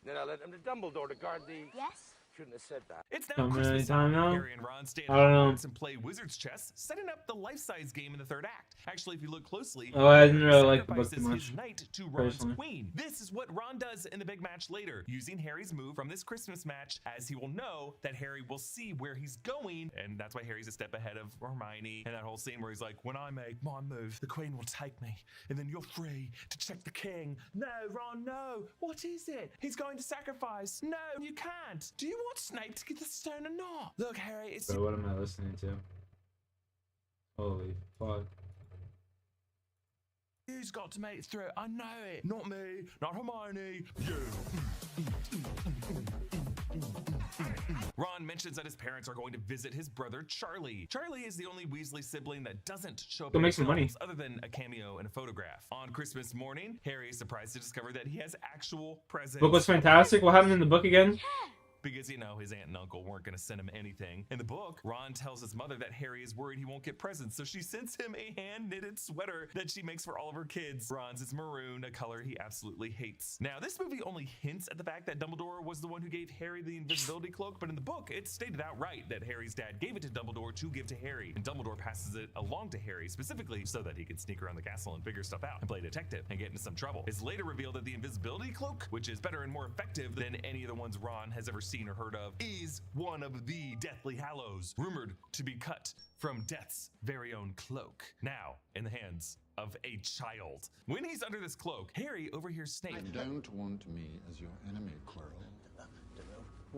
Then I lent him to Dumbledore to guard the... Yes? shouldn't have said that. It's now How many Christmas time now? Harry and Ron stay at I don't know. Hogwarts and play Wizard's Chess, setting up the life-size game in the third act. Actually, if you look closely, Oh, I didn't Harry really like the book too sacrifices his much, knight to Ron's personally. queen. This is what Ron does in the big match later, using Harry's move from this Christmas match, as he will know that Harry will see where he's going, and that's why Harry's a step ahead of Hermione, and that whole scene where he's like, when I make my move, the queen will take me, and then you're free to check the king. No, Ron, no. What is it? He's going to sacrifice. No, you can't. Do you want Snape to get the stone or not? Look, Harry, it's... Bro, what am I listening to? Holy fuck. Who's got to make it through? I know it. Not me, not Hermione, you. Ron mentions that his parents are going to visit his brother Charlie. Charlie is the only Weasley sibling that doesn't show up Go in make the some money. films other than a cameo and a photograph. On Christmas morning, Harry is surprised to discover that he has actual presents. Book was fantastic. What happened in the book again? Because, you know, his aunt and uncle weren't going to send him anything. In the book, Ron tells his mother that Harry is worried he won't get presents, so she sends him a hand-knitted sweater that she makes for all of her kids. Ron's is maroon, a color he absolutely hates. Now, this movie only hints at the fact that Dumbledore was the one who gave Harry the invisibility cloak, but in the book, it's stated outright that Harry's dad gave it to Dumbledore to give to Harry, and Dumbledore passes it along to Harry specifically so that he could sneak around the castle and figure stuff out and play detective and get into some trouble. It's later revealed that the invisibility cloak, which is better and more effective than any of the ones Ron has ever seen or heard of, is one of the Deathly Hallows, rumored to be cut from Death's very own cloak, now in the hands of a child. When he's under this cloak, Harry overhears Snape. I don't want me as your enemy, Quirrell.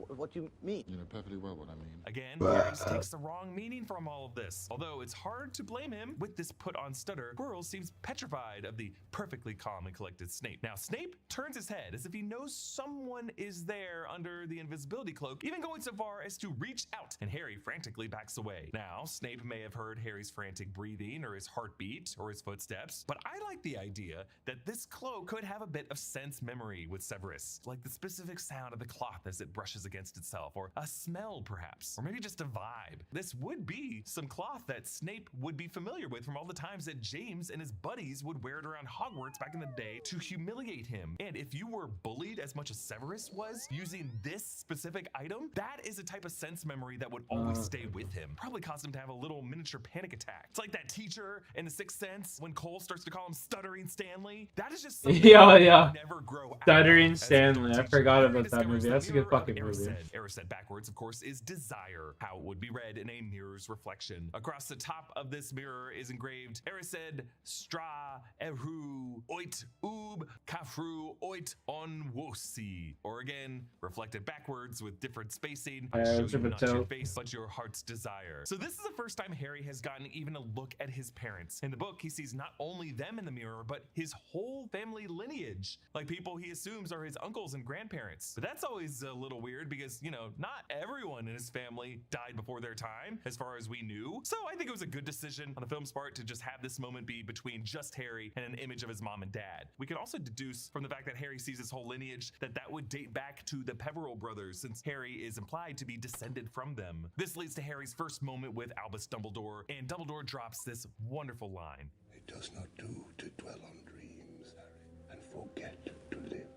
What do you mean? You know perfectly well what I mean. Again, Harry takes the wrong meaning from all of this. Although it's hard to blame him with this put-on stutter, Quirrell seems petrified of the perfectly calm and collected Snape. Now, Snape turns his head as if he knows someone is there under the invisibility cloak, even going so far as to reach out, and Harry frantically backs away. Now, Snape may have heard Harry's frantic breathing or his heartbeat or his footsteps, but I like the idea that this cloak could have a bit of sense memory with Severus, like the specific sound of the cloth as it brushes against itself, or a smell perhaps, or maybe just a vibe. This would be some cloth that Snape would be familiar with from all the times that James and his buddies would wear it around Hogwarts back in the day to humiliate him. And if you were bullied as much as Severus was using this specific item, that is a type of sense memory that would always stay with him. Probably caused him to have a little miniature panic attack. It's like that teacher in The Sixth Sense when Cole starts to call him Stuttering Stanley. That is just something Yeah. never grow out Stuttering as an Stanley. adult I teacher. forgot Harry about that discovers movie. the That's a good mirror of fucking movie. Erised. Erised backwards, of course, is desire, how it would be read in a mirror's reflection. Across the top of this mirror is engraved Erised Stra Eru Oit Ub Kafru Oit On Wosi. Or again, reflected backwards with different spacing. Show you not your face, but your heart's desire. So this is the first time Harry has gotten even a look at his parents. In the book, he sees not only them in the mirror, but his whole family lineage. Like people he assumes are his uncles and grandparents. But that's always a little weird because, you know, not everyone in his family died before their time, as far as we knew. So I think it was a good decision on the film's part to just have this moment be between just Harry and an image of his mom and dad. We can also deduce from the fact that Harry sees his whole lineage that that would date back to the Peverell brothers, since Harry is implied to be descended from them. This leads to Harry's first moment with Albus Dumbledore, and Dumbledore drops this wonderful line. It does not do to dwell on dreams, Harry, and forget to live.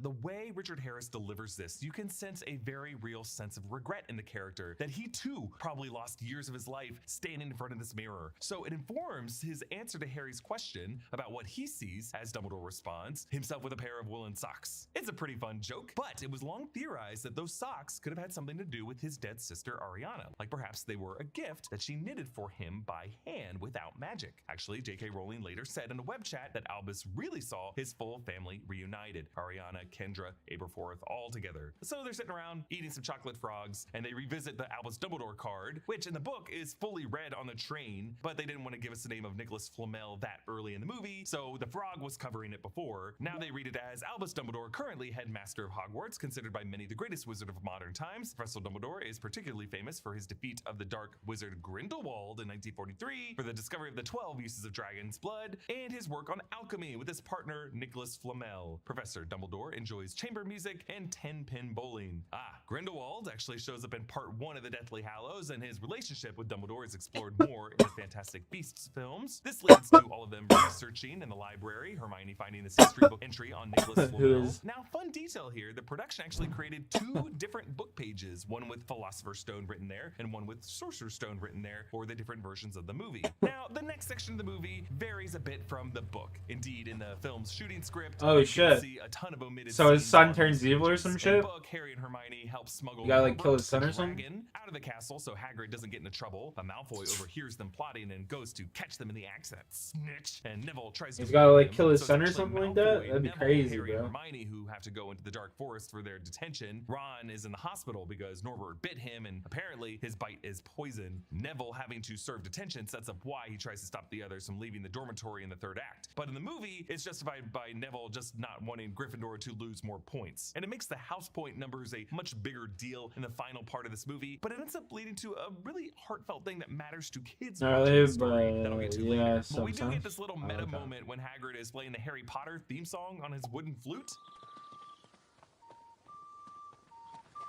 The way Richard Harris delivers this, you can sense a very real sense of regret in the character, that he too probably lost years of his life standing in front of this mirror. So it informs his answer to Harry's question about what he sees as Dumbledore responds, himself with a pair of woolen socks. It's a pretty fun joke, but it was long theorized that those socks could have had something to do with his dead sister Ariana, like perhaps they were a gift that she knitted for him by hand without magic. Actually, J.K. Rowling later said in a web chat that Albus really saw his full family reunited. Ariana, Kendra, Aberforth, all together. So they're sitting around eating some chocolate frogs, and they revisit the Albus Dumbledore card, which in the book is fully read on the train, but they didn't want to give us the name of Nicholas Flamel that early in the movie, so the frog was covering it before. Now they read it as Albus Dumbledore, currently headmaster of Hogwarts, considered by many the greatest wizard of modern times. Professor Dumbledore is particularly famous for his defeat of the dark wizard Grindelwald in 1943, for the discovery of the 12 uses of dragon's blood, and his work on alchemy with his partner Nicholas Flamel. Professor Dumbledore enjoys chamber music and 10-pin bowling. Grindelwald actually shows up in part 1 of the Deathly Hallows, and his relationship with Dumbledore is explored more in the Fantastic Beasts films. This leads to all of them researching in the library, Hermione finding this history book entry on Nicholas Flamel. Now, fun detail here, the production actually created 2 different book pages, one with Philosopher's Stone written there, and one with Sorcerer's Stone written there for the different versions of the movie. Now, the next section of the movie varies a bit from the book. Indeed, in the film's shooting script, oh you shit, can see a ton of omitted so his scenes son on turns these evil or pages. some In shit? the book, Harry and Hermione help smuggle You gotta like kill Robert his son or the something? dragon out of the castle so Hagrid doesn't get into trouble. But Malfoy overhears them plotting and goes to catch them in the act, that snitch. And Neville tries to He's gotta like him. kill his So son or it's something like Malfoy, that? That'd be Neville, crazy, Harry, bro. and Hermione who have to go into the Dark Forest for their detention. Ron is in the hospital because Norbert bit him and apparently his bite is poison. Neville, having to serve detention, sets up why he tries to stop the others from leaving the dormitory in the 3rd act. But in the movie, it's justified by Neville just not wanting Gryffindor to lose more points. And it makes the house point numbers a much bigger deal in the final part of this movie, but it ends up leading to a really heartfelt thing that matters to kids watching the story that I'll get to later. But we do get this little meta moment when Hagrid is playing the Harry Potter theme song on his wooden flute.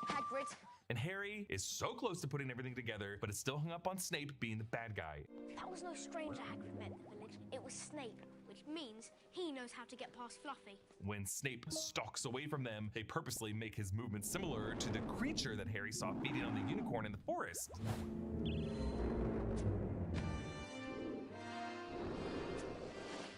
Hagrid. And Harry is so close to putting everything together, but it's still hung up on Snape being the bad guy. That was no stranger Hagrid met in the village. It was Snape, which means he knows how to get past Fluffy. When Snape stalks away from them, they purposely make his movements similar to the creature that Harry saw feeding on the unicorn in the forest.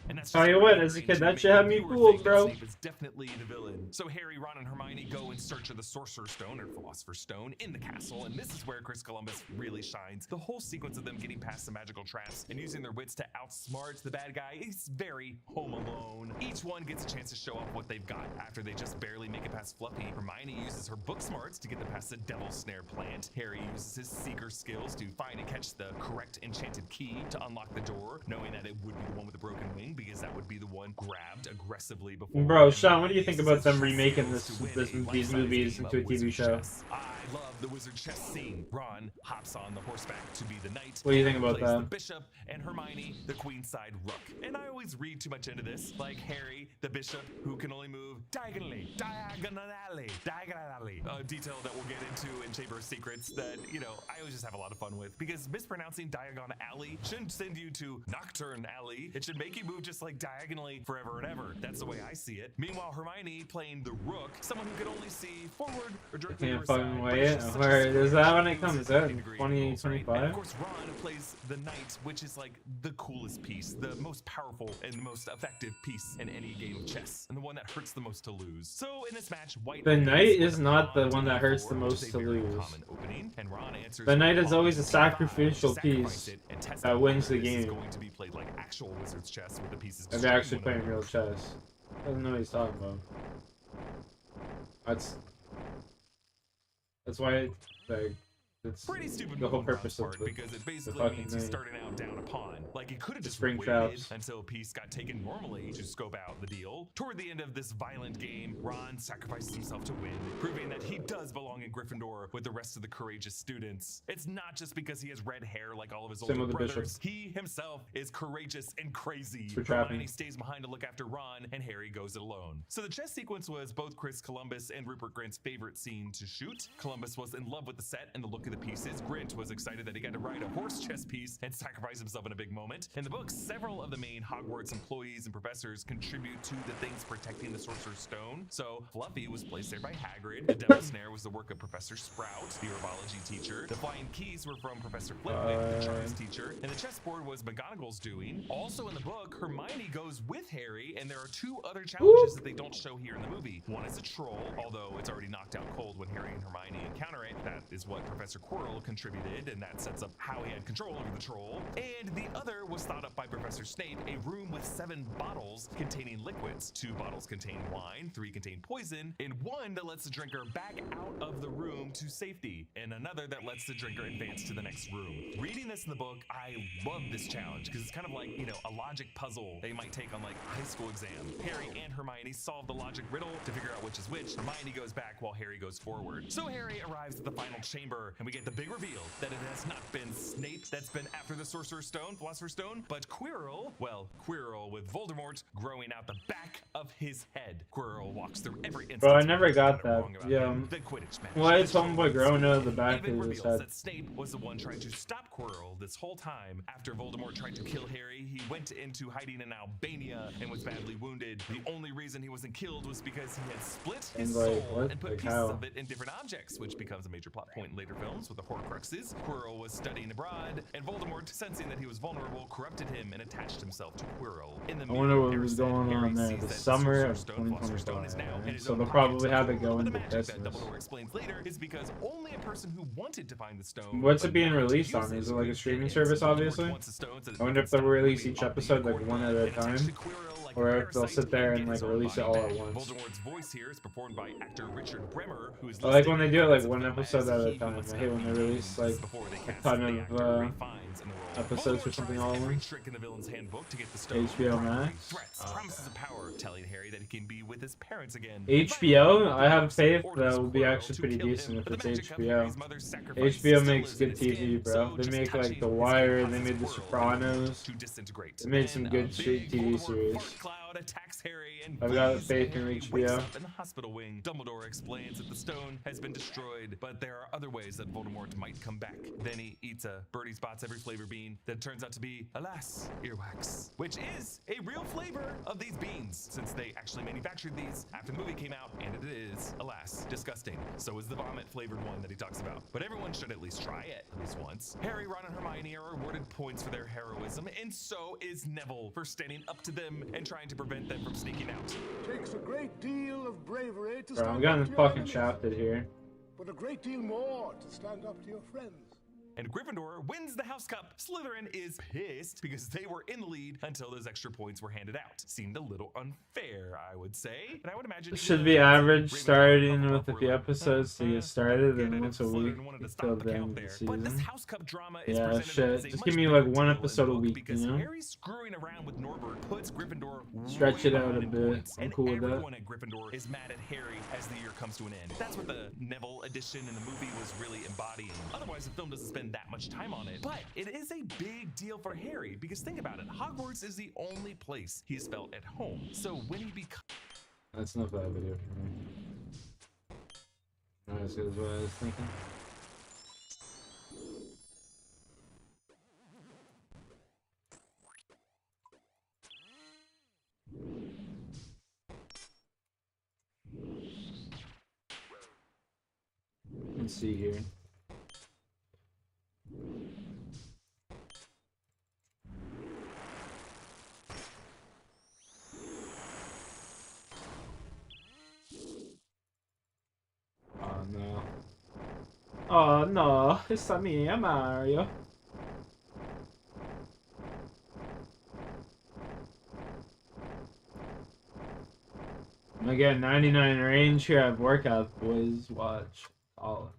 And that's Tell just you what, as a kid, that shit had me fooled, bro. Snape is definitely the villain. So Harry, Ron, and Hermione go in search of the Sorcerer's Stone or Philosopher's Stone in the castle, and this is where Chris Columbus really shines. The whole sequence of them getting past the magical traps and using their wits to outsmart the bad guy is very Home Alone. Each one gets a chance to show off what they've got. After they just barely make it past Fluffy, Hermione uses her book smarts to get them past the Devil's Snare plant. Harry uses his seeker skills to find and catch the correct enchanted key to unlock the door, knowing that it would be the one with the broken wing because that would be the one grabbed aggressively before. Bro, Sean, what do you think about them remaking these movies into a TV show? I love the wizard chess scene. Ron hops on the horseback to be the knight. What do you think about plays that? The bishop, and Hermione the queenside rook. And I always read too much into this, like Harry the bishop who can only move diagonally. A detail that we'll get into in Chamber of Secrets that, you know, I always just have a lot of fun with, because mispronouncing Diagon Alley shouldn't send you to Nocturne Alley. It should make you move just like diagonally forever and ever. That's the way I see it. Meanwhile, Hermione playing the rook, someone who can only see forward or directly to her Can't fucking side, wait. Where is that when it comes? Is that 2025? And of course, Ron plays the knight, which is like the coolest piece, the most powerful and most effective piece in any game of chess, and the one that hurts the most to lose. So in this match, White The knight is with not the Ron one that hurts D4, the which most is to a very lose. common opening, and Ron answers The knight with is always a Pawn sacrificial D5 to piece sacrifice it and test that out wins the whether this is game. going to be played like actual wizard's chess with the pieces. If they're actually playing real chess. Doesn't know what he's talking about. That's why like it's pretty stupid the whole move on purpose Ron's of part, the because it basically fucking means he's thing. starting out down a pawn. Like he could have just spring waited traps. until a piece got taken normally to scope out the deal. Toward the end of this violent game, Ron sacrifices himself to win, proving that he does belong in Gryffindor with the rest of the courageous students. It's not just because he has red hair like all of his Same older with the brothers. He himself is courageous and crazy. For trapping. Hermione stays behind to look after Ron, and Harry goes it alone. So the chess sequence was both Chris Columbus and Rupert Grint's favorite scene to shoot. Columbus was in love with the set and the look of the pieces. Grint was excited that he got to ride a horse chess piece and sacrifice himself in a big moment. In the book, several of the main Hogwarts employees and professors contribute to the things protecting the Sorcerer's Stone. So Fluffy was placed there by Hagrid. The Devil's Snare was the work of Professor Sprout, the herbology teacher. The flying keys were from Professor Flitwick, the charms teacher. And the chessboard was McGonagall's doing. Also in the book, Hermione goes with Harry, and there are two other challenges that they don't show here in the movie. One is a troll, although it's already knocked out cold when Harry and Hermione encounter it. That is what Professor Quirrell contributed, and that sets up how he had control over the troll. And the other was thought up by Professor Snape, a room with 7 bottles containing liquids. 2 bottles contain wine, 3 contain poison, and 1 that lets the drinker back out of the room to safety, and another that lets the drinker advance to the next room. Reading this in the book, I love this challenge because it's kind of like, you know, a logic puzzle they might take on like a high school exam. Harry and Hermione solve the logic riddle to figure out which is which. Hermione goes back while Harry goes forward. So Harry arrives at the final chamber, and we we get the big reveal that it has not been Snape that's been after the Sorcerer's Stone, Philosopher's Stone, but Quirrell. Well, Quirrell with Voldemort growing out the back of his head. Quirrell walks through every instance. Bro, I never got that. Yeah. The Quidditch match. Why is homeboy growing out of the back Even of his reveals head? that Snape was the one trying to stop Quirrell this whole time. After Voldemort tried to kill Harry, he went into hiding in Albania and was badly wounded. The only reason he wasn't killed was because he had split his soul and put pieces of it in different objects, which becomes a major plot point in later films with the Horcruxes. Quirrell was studying abroad, and Voldemort, sensing that he was vulnerable, corrupted him and attached himself to Quirrell. In the I wonder what was going on there. The summer of 2025. Right? So they'll probably have it go into Christmas. Dumbledore explains later is because only a person who wanted to find the stone. What's it being released on? Is it like a streaming service, obviously? I wonder if they'll release each episode like one at a time, or if they'll sit there and like release it all at once. Voldemort's voice here is performed by actor Richard Bremer, who is I like when they do it like one episode at a time. I hate when they release like a ton of episodes or something all at once. HBO Max. Promises of power, telling Harry that he can be with his parents again. HBO? I have faith that will be actually pretty decent if it's HBO. HBO makes good TV, bro. They make like The Wire, they made The Sopranos. They made some good TV series. I've got faith in HBO. In the hospital wing, Dumbledore explains that the stone has been destroyed, but there are other ways that Voldemort might come back. Then he eats a birdie spots every flavor bean that turns out to be, alas, earwax, which is a real flavor of these beans, since they actually manufactured these after the movie came out, and it is, alas, disgusting. So is the vomit flavored one that he talks about. But everyone should at least try it, at least once. Harry, Ron, and Hermione are awarded points for their heroism, and so is Neville for standing up to them and trying to prevent them from sneaking out. Takes a great deal of bravery to Bro, I'm stand getting up to your fucking enemies, shafted here. but a great deal more to stand up to your friends. And Gryffindor wins the House Cup. Slytherin is pissed because they were in the lead until those extra points were handed out. Seemed a little unfair, I would say. And I would imagine It should be average, starting with a few episodes to get started, and once a week until the end of the season. House Cup drama is Yeah, presented shit. as a Just much give me bigger like one deal in episode the a book week, because you know? Harry screwing around with Norbert puts Gryffindor Stretch way it out a behind in bit. points. I'm And cool with that. everyone at Gryffindor is mad at Harry as the year comes to an end. That's what the Neville edition in the movie was really embodying. Otherwise, the film doesn't spend that much time on it. But it is a big deal for Harry because think about it, Hogwarts is the only place he's felt at home. So when he becomes... That's not that video for me. Not as good as what I was thinking. Let's see here. Oh no. Oh no, it's me, Mario. Again, 99 range here at Vorkath, boys. Watch. All.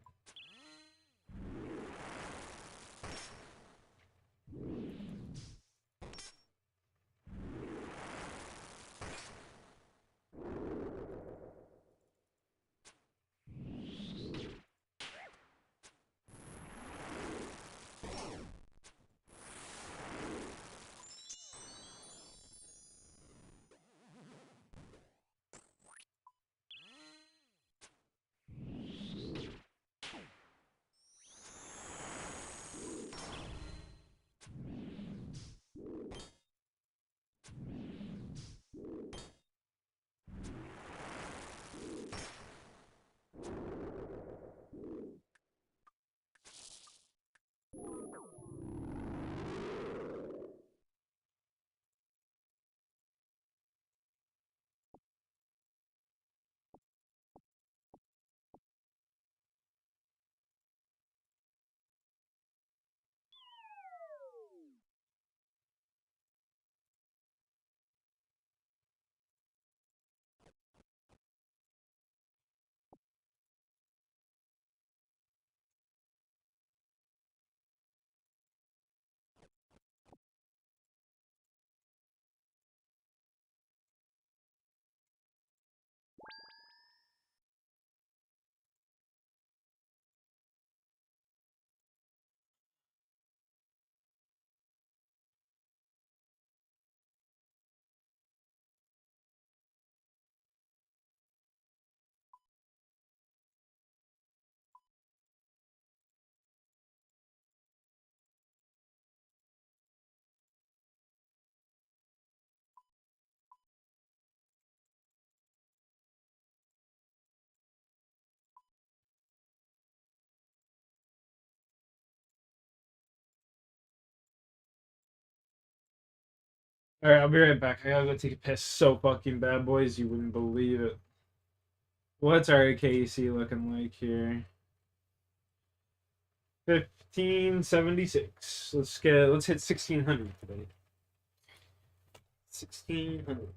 Alright, I'll be right back. I gotta go take a piss so fucking bad, boys. You wouldn't believe it. What's our KC looking like here? 1576. Let's hit 1600 today. 1600.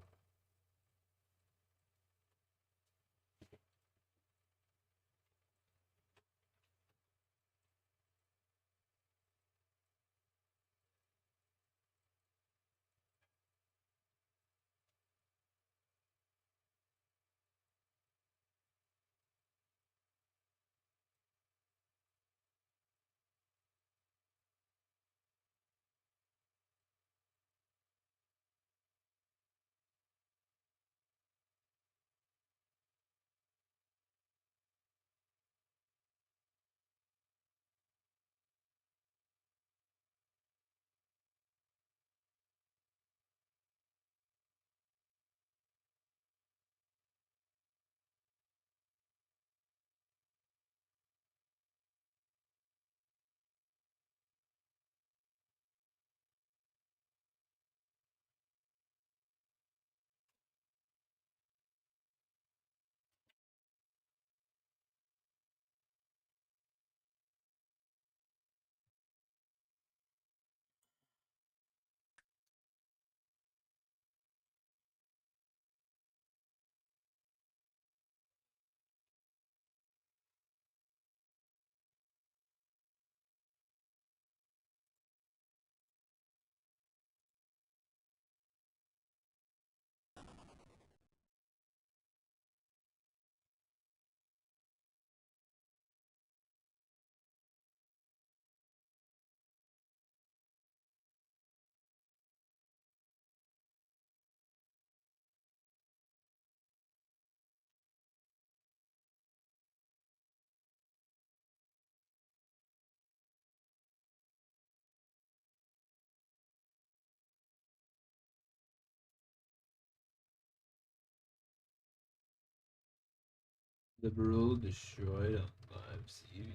Liberal destroyed on live TV.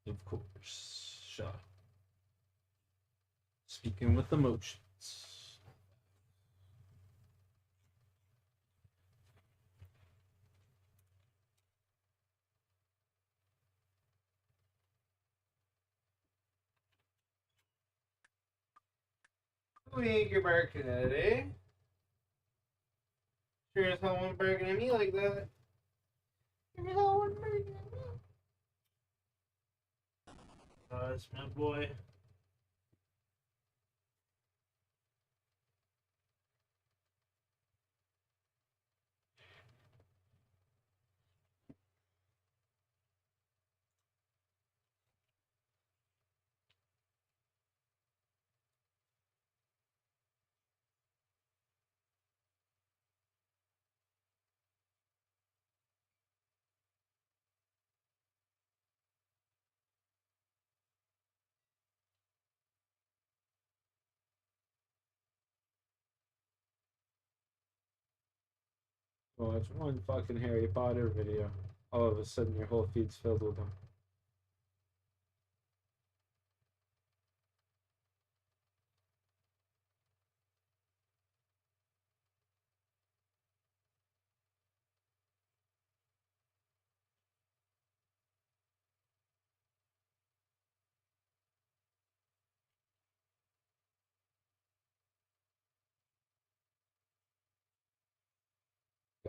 Of course. Sure. Speaking with emotions. We ain't get barking at it, eh? Sure as hell one barking at me like that. Sure as hell one barking at me. Oh, that's my boy. Watch one fucking Harry Potter video. All of a sudden, your whole feed's filled with them.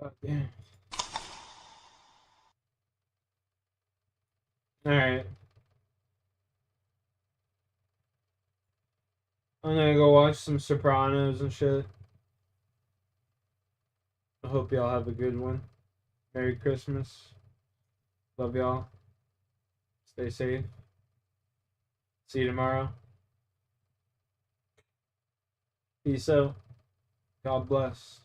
God damn. Alright. I'm gonna go watch some Sopranos and shit. I hope y'all have a good one. Merry Christmas. Love y'all. Stay safe. See you tomorrow. Peace out. God bless.